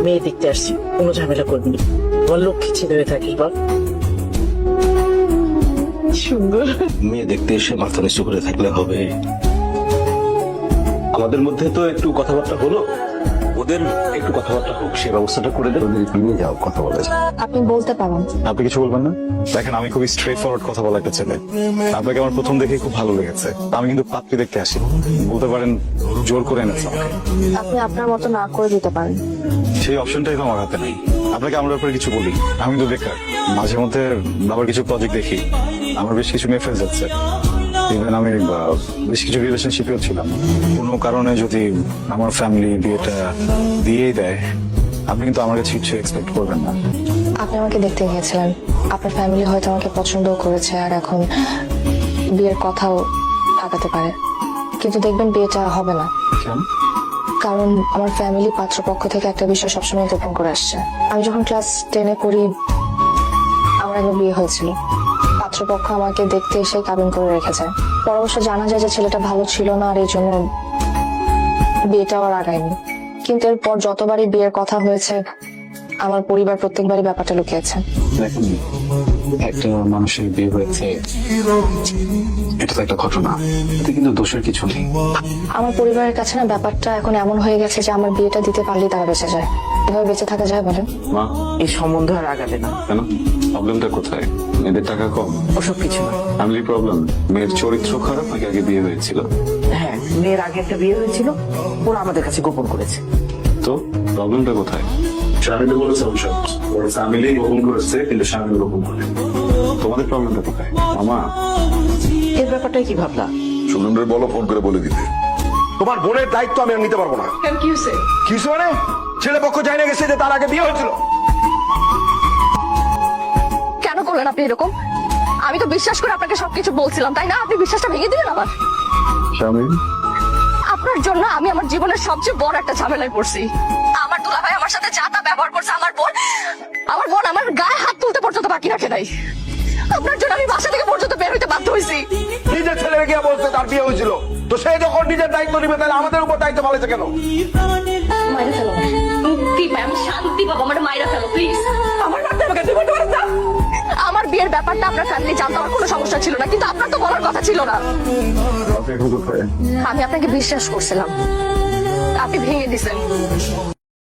মেয়ে দেখতে আসছি, কোনো ঝামেলা করবি না। তোমার লক্ষ্মী ছেলে হয়ে থাকিস বল। সুন্দর মেয়ে দেখতে এসে মাথা নিচু করে থাকলে হবে? আমাদের মধ্যে তো একটু কথাবার্তা হলো, ওদের একটু কথাবার্তা হোক, সে ব্যবস্থাটা করে দেন। ওদের নিয়ে যাও, কথা বলে যাও। আপনি বলতে পারেন। আপনি কিছু বলবেন না? দেখেন, আমি খুবই স্ট্রেট ফরওয়ার্ড কথা বলা একটা ছেলে। আপনাকে আমার প্রথম দেখেই খুব ভালো লেগেছে। আমি কিন্তু পাত্রী দেখতে আসি, বলতে পারেন জোর করে এনেছে আমাকে। আপনি আপনার মতো না করে দিতে পারেন। সেই অপশনটাই তো আমার হাতে নেই। আপনাকে আমার ব্যাপারে কিছু বলি, আমি তো বেকার। মাঝে মধ্যে বাবার কিছু প্রজেক্ট দেখি, আমার বেশ কিছু মেয়ে ফ্রেন্ডস আছে। ইভেন আমি বেশ কিছু রিলেশনশিপেও ছিলাম। কোনো কারণে যদি আমার ফ্যামিলি বিয়েটা দিয়েই দেয়, আপনি কিন্তু আমার কাছে কিছু এক্সপেক্ট করবেন না। আপনি আমাকে দেখতে গিয়েছিলেন, আপনার ফ্যামিলি হয়তো আমাকে পছন্দও করেছে, আর এখন বিয়ের কথাও আগাতে পারে, কিন্তু দেখবেন বিয়েটা হবে না। কারণ আমার ফ্যামিলি পাত্রপক্ষ থেকে একটা বিষয় সবসময় গোপন করে আসছে। আমি যখন ক্লাস 10-এ পড়ি, আমার একবার বিয়ে হয়েছিল। পাত্রপক্ষ আমাকে দেখতে এসে কাবিন করে রেখেছে। পর অবশ্য জানা যায় যে ছেলেটা ভালো ছিল না, আর এই জন্য বিয়েটাও আর আগায়নি। কিন্তু এরপর যতবারই বিয়ের কথা হয়েছে, আমার পরিবার প্রত্যেকবারই ব্যাপারটা লুকিয়েছে। দেখুন, একটা মানুষের বিয়ে হয়েছে, এটা তো একটা ঘটনা, এতে কিন্তু দোষের কিছু নেই। আমার পরিবারের কাছে না ব্যাপারটা এখন এমন হয়ে গেছে যে আমার বিয়েটা দিতে পারলেই তারা বেঁচে যায়। এভাবে বেঁচে থাকা যায় বলেন? মা, এই সম্বন্ধ আর আগাবে না। কেন? প্রবলেমটা কোথায়? মেয়েদের টাকা কম? ওসব কিছু না। Family problem? মেয়ের চরিত্র খারাপ নাকি আগে বিয়ে হয়েছিল? হ্যাঁ, মেয়ের আগে একটা বিয়ে হয়েছিল, ওরা আমাদের কাছে গোপন করেছে। তো প্রবলেমটা কোথায়? ফ্যামিলি বলেছে অবসর, ওর ফ্যামিলি গোপন করেছে, কিন্তু স্বামী গোপন করে। তোমাদের প্রবলেমটা কোথায় মামা? এর ব্যাপারটাই কি ভাবলা? সুরেন্দ্র বলো, ফোন করে বলে দিতে। তোমার বোনের দায়িত্ব আমি আর নিতে পারবো না। কেন, কি হয়েছে? কি হয়েছে মানে? ছেলে পক্ষ জানিয়ে গেছে যে তার আগে বিয়ে হয়েছিল। কেন করলেন আপনি এরকম? আমি তো বিশ্বাস করে আপনাকে সবকিছু বলছিলাম, তাই না? আপনি বিশ্বাসটা ভেঙে দিলেন আমার। স্বামী? আপনার জন্য আমি আমার জীবনের সবচেয়ে বড় একটা ঝামেলায় পড়ছি। আমার দুলাভাই আমার সাথে যা তা ব্যবহার করছে, আমার বোন আমার গায়ে হাত তুলতে পর্যন্ত বাকি রাখে নাই। আপনার জন্য আমি বাসা থেকে পর্যন্ত বের হইতে বাধ্য হয়েছি। নিজের ছেলেকে গিয়ে বলছে তার বিয়ে হয়েছিল, তো সে যখন নিজের দায়িত্ব নিবে, তাহলে আমাদের উপর দায়িত্ব পালাইছে কেন? মাইরা ফেলো, মুক্তি পাই, আমি শান্তি পাবো। আমার মাইরা ফেলো প্লিজ। আমার বাচ্চা আমাকে তুমি বলতে পারো না? আমার বিয়ের ব্যাপারটা আপনার ফ্যামিলি জানতো, আমার কোনো সমস্যা ছিল না, কিন্তু আপনার তো বলার কথা ছিল না। আমি আপনাকে বিশ্বাস করছিলাম, আপনি ভেঙে দিছেন।